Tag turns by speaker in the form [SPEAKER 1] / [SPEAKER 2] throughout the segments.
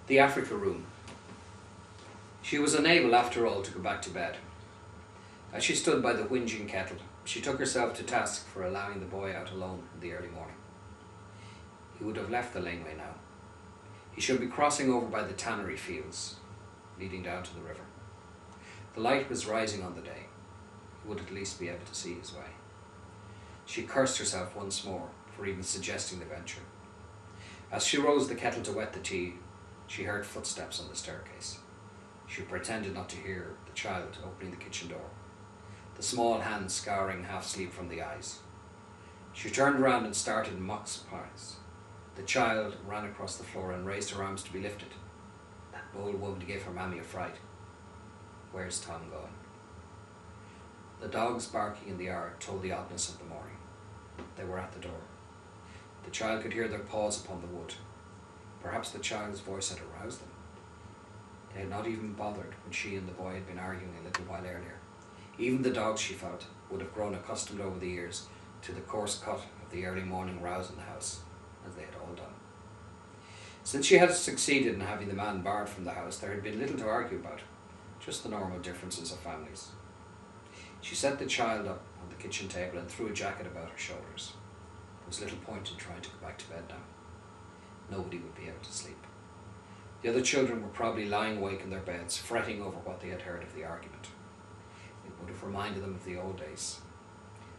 [SPEAKER 1] The Africa room. She was unable, after all, to go back to bed. As she stood by the whinging kettle, she took herself to task for allowing the boy out alone in the early morning. He would have left the laneway now. He should be crossing over by the tannery fields, leading down to the river. The light was rising on the day. He would at least be able to see his way. She cursed herself once more for even suggesting the venture. As she rose the kettle to wet the tea, she heard footsteps on the staircase. She pretended not to hear the child opening the kitchen door, the small hand scouring half-sleep from the eyes. She turned round and started in mock surprise. The child ran across the floor and raised her arms to be lifted. That bold woman gave her mammy a fright. Where's Tom going? The dogs barking in the yard told the oddness of the morning. They were at the door. The child could hear their paws upon the wood. Perhaps the child's voice had aroused them. They had not even bothered when she and the boy had been arguing a little while earlier. Even the dogs, she felt, would have grown accustomed over the years to the coarse cut of the early morning rouse in the house, as they had all done. Since she had succeeded in having the man barred from the house, there had been little to argue about, just the normal differences of families. She set the child up on the kitchen table and threw a jacket about her shoulders. There was little point in trying to go back to bed now. Nobody would be able to sleep. The other children were probably lying awake in their beds, fretting over what they had heard of the argument. It would have reminded them of the old days.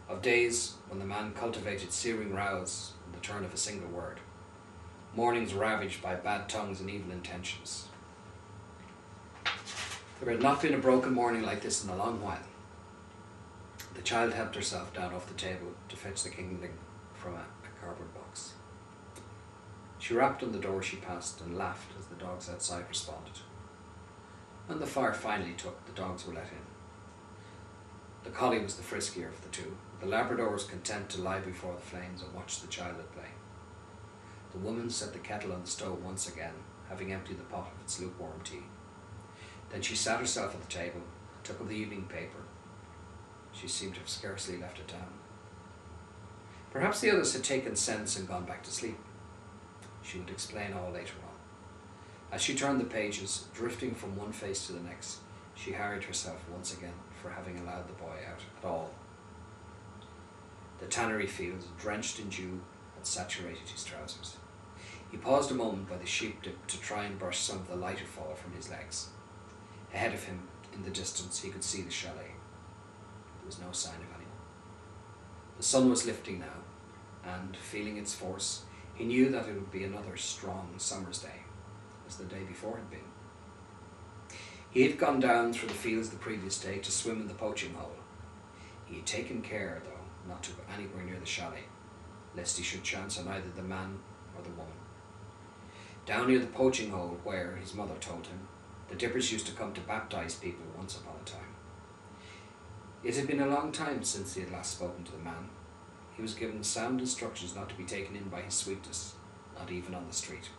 [SPEAKER 1] Of days when the man cultivated searing rows in the turn of a single word. Mornings ravaged by bad tongues and evil intentions. There had not been a broken morning like this in a long while. The child helped herself down off the table to fetch the kindling from a cardboard box. She rapped on the door she passed and laughed as the dogs outside responded. When the fire finally took, the dogs were let in. The collie was the friskier of the two. The Labrador was content to lie before the flames and watch the child at play. The woman set the kettle on the stove once again, having emptied the pot of its lukewarm tea. Then she sat herself at the table, took up the evening paper. She seemed to have scarcely left it down. Perhaps the others had taken sense and gone back to sleep. She would explain all later on. As she turned the pages, drifting from one face to the next, she harried herself once again for having allowed the boy out at all. The tannery fields, drenched in dew, had saturated his trousers. He paused a moment by the sheep dip to try and brush some of the lighter fall from his legs. Ahead of him, in the distance, he could see the chalet. There was no sign of anyone. The sun was lifting now, and, feeling its force, he knew that it would be another strong summer's day, as the day before had been. He had gone down through the fields the previous day to swim in the poaching hole. He had taken care, though, not to go anywhere near the chalet, lest he should chance on either the man or the woman. Down near the poaching hole where, his mother told him, the dippers used to come to baptize people once upon a time. It had been a long time since he had last spoken to the man. He was given sound instructions not to be taken in by his sweetness, not even on the street.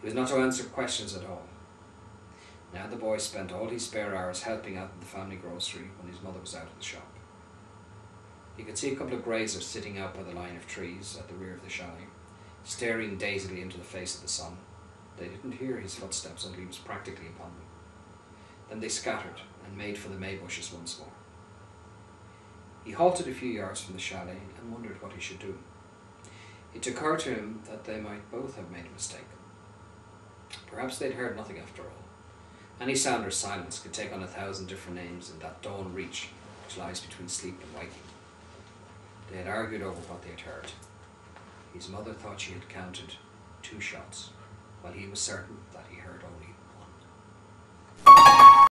[SPEAKER 1] He was not to answer questions at all. Now the boy spent all his spare hours helping out in the family grocery when his mother was out of the shop. He could see a couple of grazers sitting out by the line of trees at the rear of the chalet, staring dazedly into the face of the sun. They didn't hear his footsteps until he was practically upon them. Then they scattered and made for the may bushes once more. He halted a few yards from the chalet and wondered what he should do. It occurred to him that they might both have made a mistake. Perhaps they'd heard nothing after all. Any sound or silence could take on 1,000 different names in that dawn reach which lies between sleep and waking. They had argued over what they had heard. His mother thought she had counted 2 shots, while he was certain that he heard